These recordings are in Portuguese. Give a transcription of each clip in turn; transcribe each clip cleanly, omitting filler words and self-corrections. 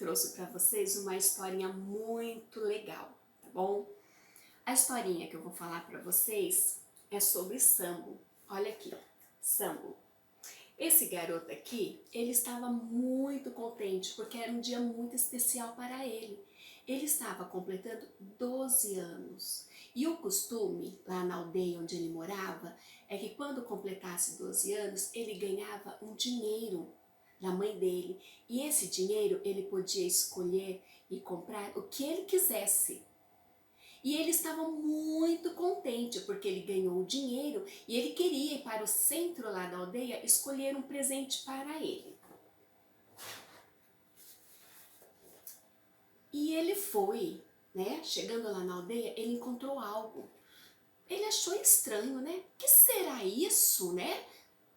trouxe para vocês uma historinha muito legal, tá bom? A historinha que eu vou falar para vocês é sobre Sambo. Olha aqui, Sambo. Esse garoto aqui, ele estava muito contente porque era um dia muito especial para ele. Ele estava completando 12 anos. E o costume, lá na aldeia onde ele morava, é que quando completasse 12 anos, ele ganhava um dinheiro da mãe dele. E esse dinheiro ele podia escolher e comprar o que ele quisesse. E ele estava muito contente porque ele ganhou o dinheiro e ele queria ir para o centro lá da aldeia escolher um presente para ele. E ele foi, né? Chegando lá na aldeia, ele encontrou algo. Ele achou estranho, né? O que será isso, né?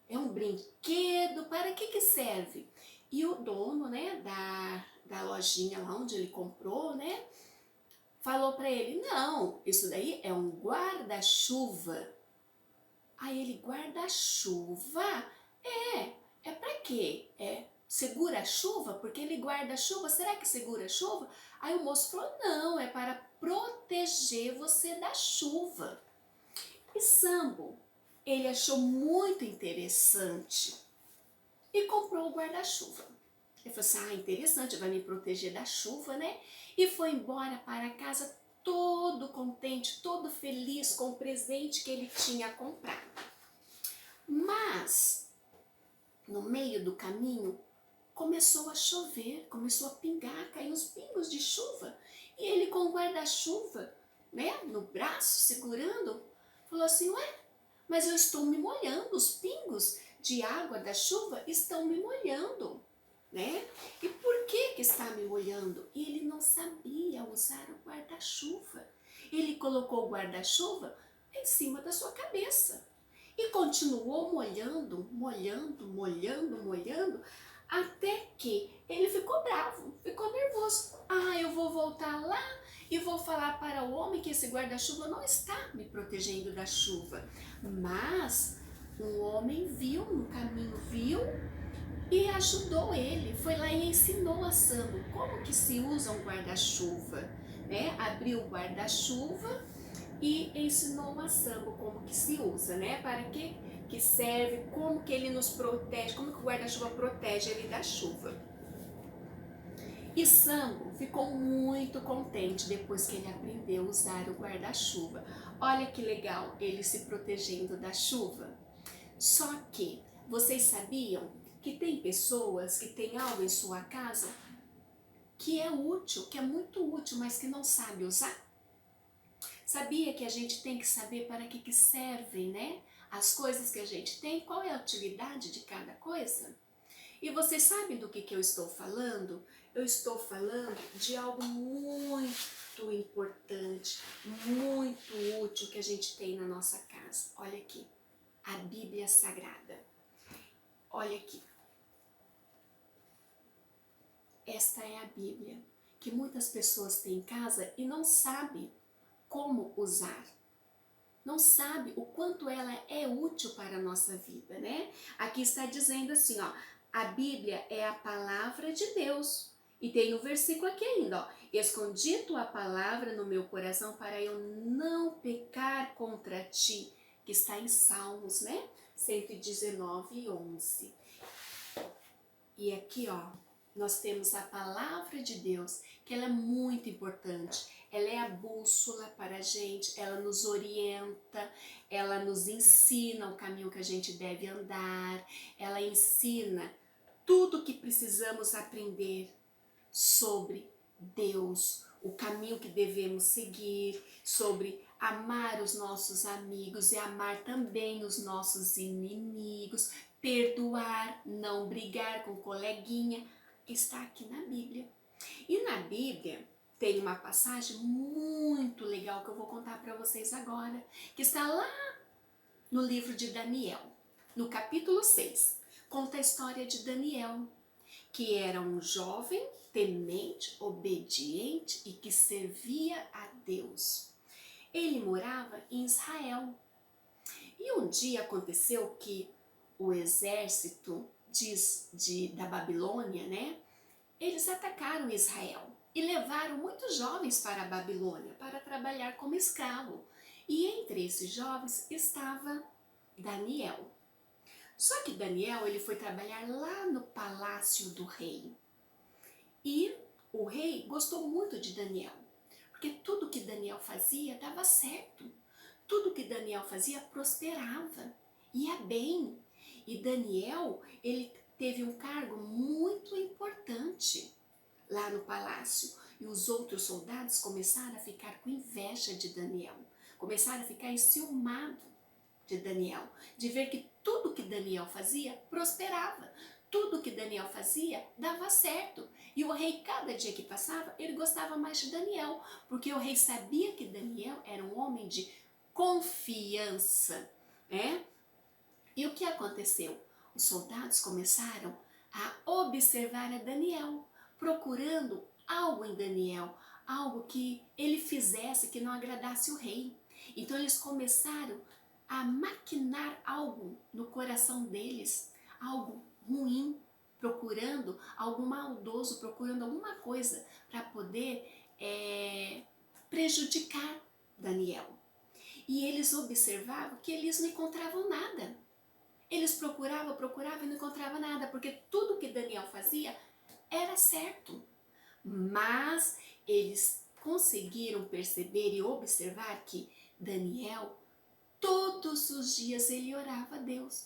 É um brinquedo, para que serve? E o dono, né, da lojinha lá onde ele comprou, né, falou para ele, não, isso daí é um guarda-chuva. Aí ele, guarda-chuva? É para quê? É segura a chuva? Porque ele guarda a chuva, será que segura a chuva? Aí o moço falou, não, é para proteger você da chuva. E Sambo, ele achou muito interessante e comprou o guarda-chuva. Ele falou assim, interessante, vai me proteger da chuva, né? E foi embora para casa todo contente, todo feliz com o presente que ele tinha comprado. Mas, no meio do caminho, começou a chover, começou a pingar, cair uns pingos de chuva. E ele com o guarda-chuva, né, no braço, segurando, falou assim, ué, mas eu estou me molhando, os pingos de água da chuva estão me molhando, né? E por que está me molhando? E ele não sabia usar o guarda-chuva. Ele colocou o guarda-chuva em cima da sua cabeça e continuou molhando, molhando, molhando, molhando, até que ele ficou bravo, ficou nervoso. Eu vou voltar lá e vou falar para o homem que esse guarda-chuva não está me protegendo da chuva. Mas um homem viu no caminho, viu e ajudou ele. Foi lá e ensinou a Sambo como que se usa um guarda-chuva, né? Abriu o guarda-chuva e ensinou a Sambo como que se usa, né? Para que serve, como que ele nos protege, como que o guarda-chuva protege ele da chuva. E Sambo ficou muito contente depois que ele aprendeu a usar o guarda-chuva. Olha que legal, ele se protegendo da chuva. Só que vocês sabiam que tem pessoas que têm algo em sua casa que é útil, que é muito útil, mas que não sabe usar? Sabia que a gente tem que saber para que servem, né? As coisas que a gente tem, qual é a utilidade de cada coisa? E vocês sabem do que eu estou falando? Eu estou falando de algo muito importante, muito útil que a gente tem na nossa casa. Olha aqui, a Bíblia Sagrada. Olha aqui. Esta é a Bíblia que muitas pessoas têm em casa e não sabem como usar. Não sabe o quanto ela é útil para a nossa vida, né? Aqui está dizendo assim, ó, a Bíblia é a palavra de Deus. E tem o versículo aqui ainda, ó, escondi tua palavra no meu coração para eu não pecar contra ti, que está em Salmos, né? 119:11. E aqui, ó, nós temos a palavra de Deus, que ela é muito importante. Ela é a bússola para a gente, ela nos orienta, ela nos ensina o caminho que a gente deve andar, ela ensina tudo o que precisamos aprender sobre Deus, o caminho que devemos seguir, sobre amar os nossos amigos e amar também os nossos inimigos, perdoar, não brigar com o coleguinha, está aqui na Bíblia. E na Bíblia tem uma passagem muito legal que eu vou contar para vocês agora, que está lá no livro de Daniel, no capítulo 6. Conta a história de Daniel, que era um jovem temente, obediente e que servia a Deus. Ele morava em Israel. E um dia aconteceu que o exército da Babilônia, né, eles atacaram Israel e levaram muitos jovens para a Babilônia para trabalhar como escravo. E entre esses jovens estava Daniel. Só que Daniel, ele foi trabalhar lá no palácio do rei. E o rei gostou muito de Daniel, porque tudo que Daniel fazia dava certo. Tudo que Daniel fazia prosperava, ia bem. E Daniel, ele teve um cargo muito importante lá no palácio. E os outros soldados começaram a ficar com inveja de Daniel. Começaram a ficar enciumados de Daniel, de ver que tudo que Daniel fazia prosperava. Tudo que Daniel fazia dava certo. E o rei, cada dia que passava, ele gostava mais de Daniel, porque o rei sabia que Daniel era um homem de confiança, né? E o que aconteceu? Os soldados começaram a observar a Daniel, procurando algo em Daniel, algo que ele fizesse que não agradasse o rei. Então eles começaram a maquinar algo no coração deles, algo ruim, procurando algo maldoso, procurando alguma coisa para poder prejudicar Daniel. E eles observavam que eles não encontravam nada. Eles procuravam e não encontravam nada, porque tudo que Daniel fazia era certo. Mas eles conseguiram perceber e observar que Daniel, todos os dias ele orava a Deus.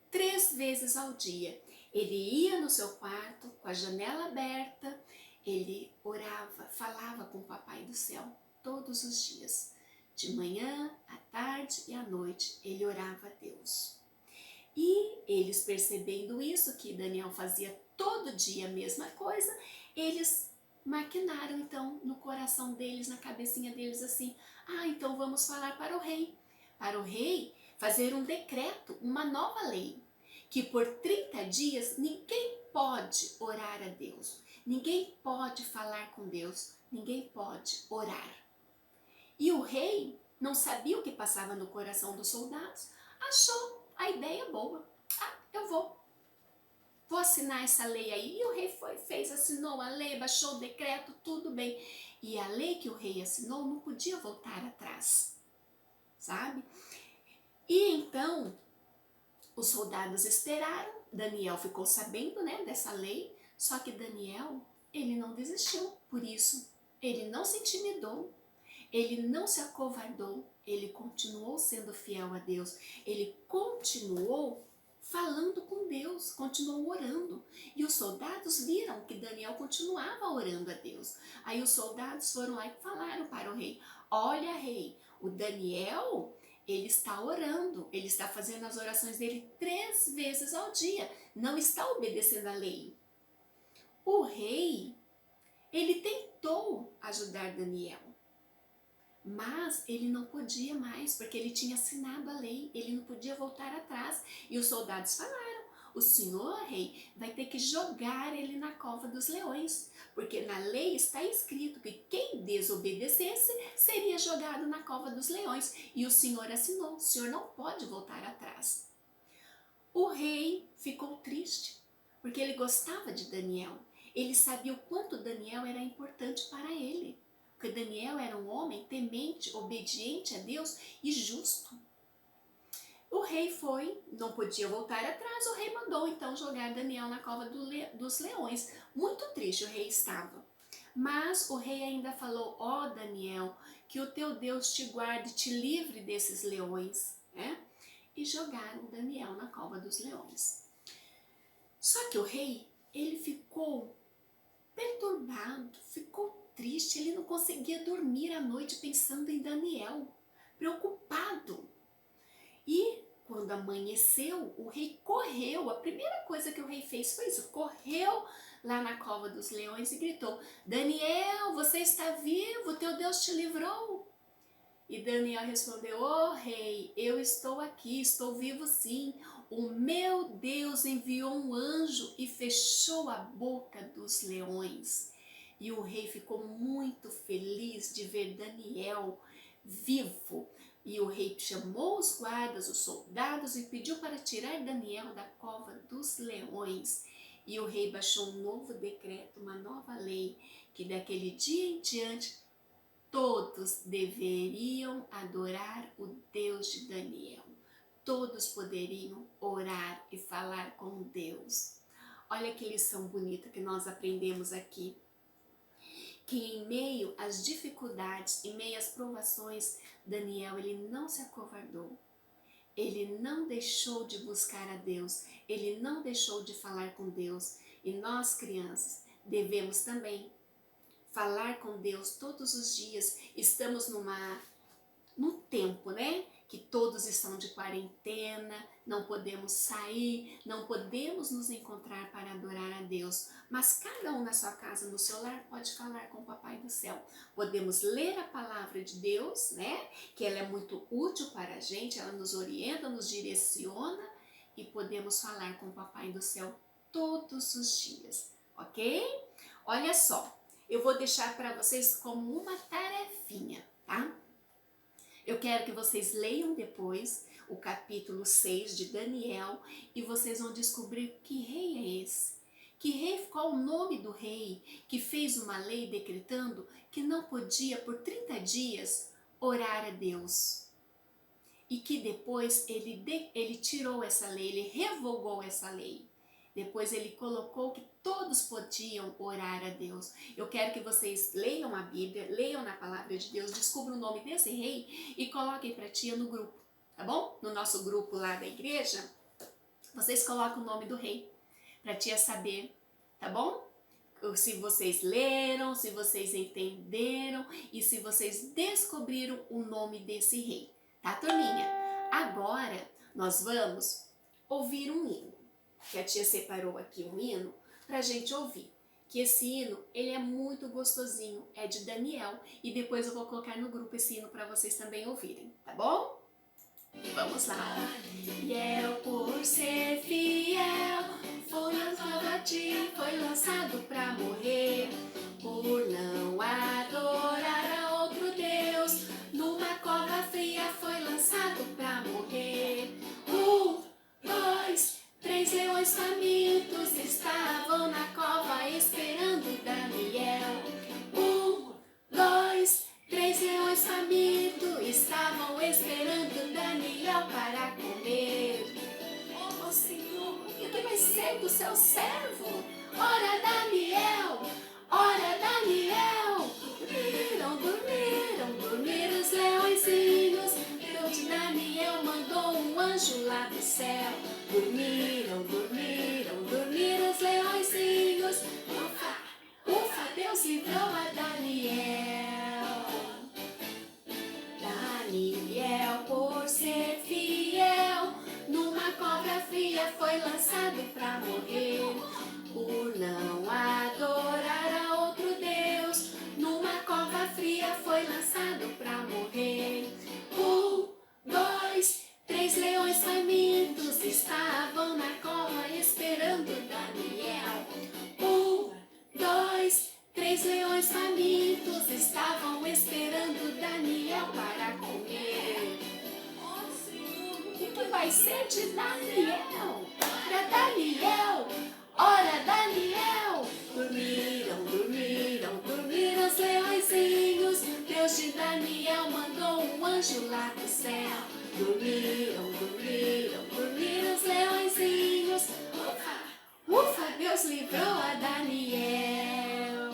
3 vezes ao dia. Ele ia no seu quarto, com a janela aberta, ele orava, falava com o Papai do Céu todos os dias. De manhã, à tarde e à noite, ele orava a Deus. E eles percebendo isso, que Daniel fazia todo dia a mesma coisa, eles maquinaram então no coração deles, na cabecinha deles assim, então vamos falar para o rei. Para o rei fazer um decreto, uma nova lei, que por 30 dias ninguém pode orar a Deus, ninguém pode falar com Deus, ninguém pode orar. E o rei não sabia o que passava no coração dos soldados, achou a ideia boa. Eu vou assinar essa lei aí. E o rei assinou a lei, baixou o decreto, tudo bem. E a lei que o rei assinou não podia voltar atrás, sabe? E então, os soldados esperaram, Daniel ficou sabendo, né, dessa lei, só que Daniel, ele não desistiu, por isso, ele não se intimidou, ele não se acovardou, ele continuou sendo fiel a Deus, ele continuou falando com Deus, continuou orando. E os soldados viram que Daniel continuava orando a Deus. Aí os soldados foram lá e falaram para o rei: olha, rei, o Daniel, ele está orando, ele está fazendo as orações dele 3 vezes ao dia, não está obedecendo a lei. O rei, ele tentou ajudar Daniel, mas ele não podia mais, porque ele tinha assinado a lei, ele não podia voltar atrás. E os soldados falaram: o senhor, rei, vai ter que jogar ele na cova dos leões, porque na lei está escrito que quem desobedecesse seria jogado na cova dos leões. E o senhor assinou, o senhor não pode voltar atrás. O rei ficou triste, porque ele gostava de Daniel. Ele sabia o quanto Daniel era importante para ele. Porque Daniel era um homem temente, obediente a Deus e justo. O rei foi, não podia voltar atrás, o rei mandou então jogar Daniel na cova dos leões. Muito triste o rei estava. Mas o rei ainda falou: ó Daniel, que o teu Deus te guarde, te livre desses leões, né? E jogaram Daniel na cova dos leões. Só que o rei, ele ficou perturbado, ficou triste, ele não conseguia dormir à noite pensando em Daniel, preocupado. E quando amanheceu, o rei correu, a primeira coisa que o rei fez foi isso, correu lá na cova dos leões e gritou: Daniel, você está vivo, teu Deus te livrou. E Daniel respondeu: ó rei, eu estou aqui, estou vivo sim. O meu Deus enviou um anjo e fechou a boca dos leões. E o rei ficou muito feliz de ver Daniel vivo. E o rei chamou os guardas, os soldados, e pediu para tirar Daniel da cova dos leões. E o rei baixou um novo decreto, uma nova lei, que daquele dia em diante todos deveriam adorar o Deus de Daniel. Todos poderiam orar e falar com Deus. Olha que lição bonita que nós aprendemos aqui. Que em meio às dificuldades, em meio às provações, Daniel ele não se acovardou. Ele não deixou de buscar a Deus, ele não deixou de falar com Deus. E nós, crianças, devemos também falar com Deus todos os dias. Estamos no tempo, né? Que todos estão de quarentena, não podemos sair, não podemos nos encontrar para adorar a Deus. Mas cada um na sua casa, no seu lar, pode falar com o Papai do Céu. Podemos ler a palavra de Deus, né? Que ela é muito útil para a gente, ela nos orienta, nos direciona, e podemos falar com o Papai do Céu todos os dias, ok? Olha só, eu vou deixar para vocês como uma tarefinha, tá? Eu quero que vocês leiam depois o capítulo 6 de Daniel e vocês vão descobrir que rei é esse. Que rei, qual o nome do rei que fez uma lei decretando que não podia por 30 dias orar a Deus. E que depois ele tirou essa lei, ele revogou essa lei. Depois ele colocou que todos podiam orar a Deus. Eu quero que vocês leiam a Bíblia, leiam na palavra de Deus, descubram o nome desse rei e coloquem para a tia no grupo, tá bom? No nosso grupo lá da igreja, vocês colocam o nome do rei, para a tia saber, tá bom? Se vocês leram, se vocês entenderam e se vocês descobriram o nome desse rei, tá, turminha? Agora nós vamos ouvir um hino. Que a tia separou aqui um hino pra gente ouvir. Que esse hino, ele é muito gostosinho, é de Daniel. E depois eu vou colocar no grupo esse hino pra vocês também ouvirem, tá bom? Vamos lá. Daniel, por ser fiel, foi lançado pra morrer. Por não adorar a outro Deus, numa cova fria foi lançado pra morrer. 1, 2, 3 leões famintos estavam na cova esperando Daniel. 1, 2, 3 leões famintos estavam esperando Daniel para comer. Oh Senhor, o que vai ser do seu servo? Ora Daniel, ora Daniel. Dormiram os leõezinhos. Deus de Daniel mandou um anjo lá do céu. Dormiram os leõezinhos. Ufa, ufa, Deus livrou a Daniel. Daniel, por ser fiel, numa cobra fria foi lançado pra morrer. Por não adorar a outro Deus, numa cova fria foi lançado pra morrer. 1, 2, 3 leões famintos estavam na cova esperando Daniel. 1, 2, 3 leões famintos estavam esperando Daniel para comer. O que vai ser de Daniel? Ora Daniel, ora Daniel. Dormiram os leõezinhos. Deus de Daniel mandou um anjo lá do céu. Dormiram os leõezinhos. Ufa, ufa, Deus livrou a Daniel.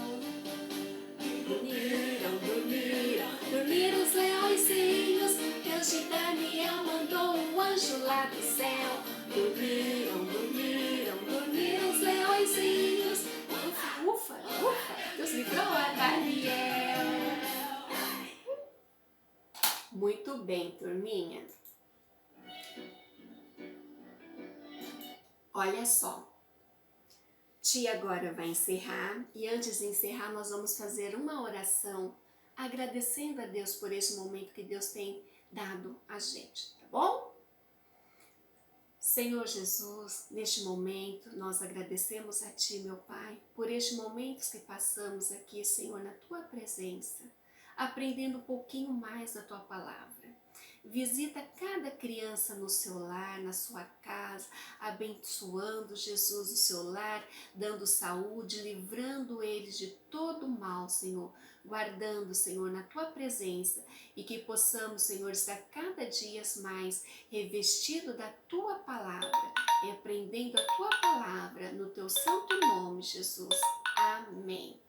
Dormiram os leõezinhos. Deus de Daniel mandou um anjo lá do céu. Dormiram os leõezinhos. Ufa, ufa, ufa, Deus livrou a Daniel. Muito bem, turminha. Olha só. Tia agora vai encerrar e antes de encerrar nós vamos fazer uma oração agradecendo a Deus por esse momento que Deus tem dado a gente, tá bom? Senhor Jesus, neste momento nós agradecemos a Ti, meu Pai, por estes momentos que passamos aqui, Senhor, na Tua presença, aprendendo um pouquinho mais da Tua palavra. Visita cada criança no seu lar, na sua casa, abençoando, Jesus, o seu lar, dando saúde, livrando eles de todo mal, Senhor, guardando, Senhor, na tua presença, e que possamos, Senhor, estar cada dia mais revestido da tua palavra e aprendendo a tua palavra no teu santo nome, Jesus. Amém.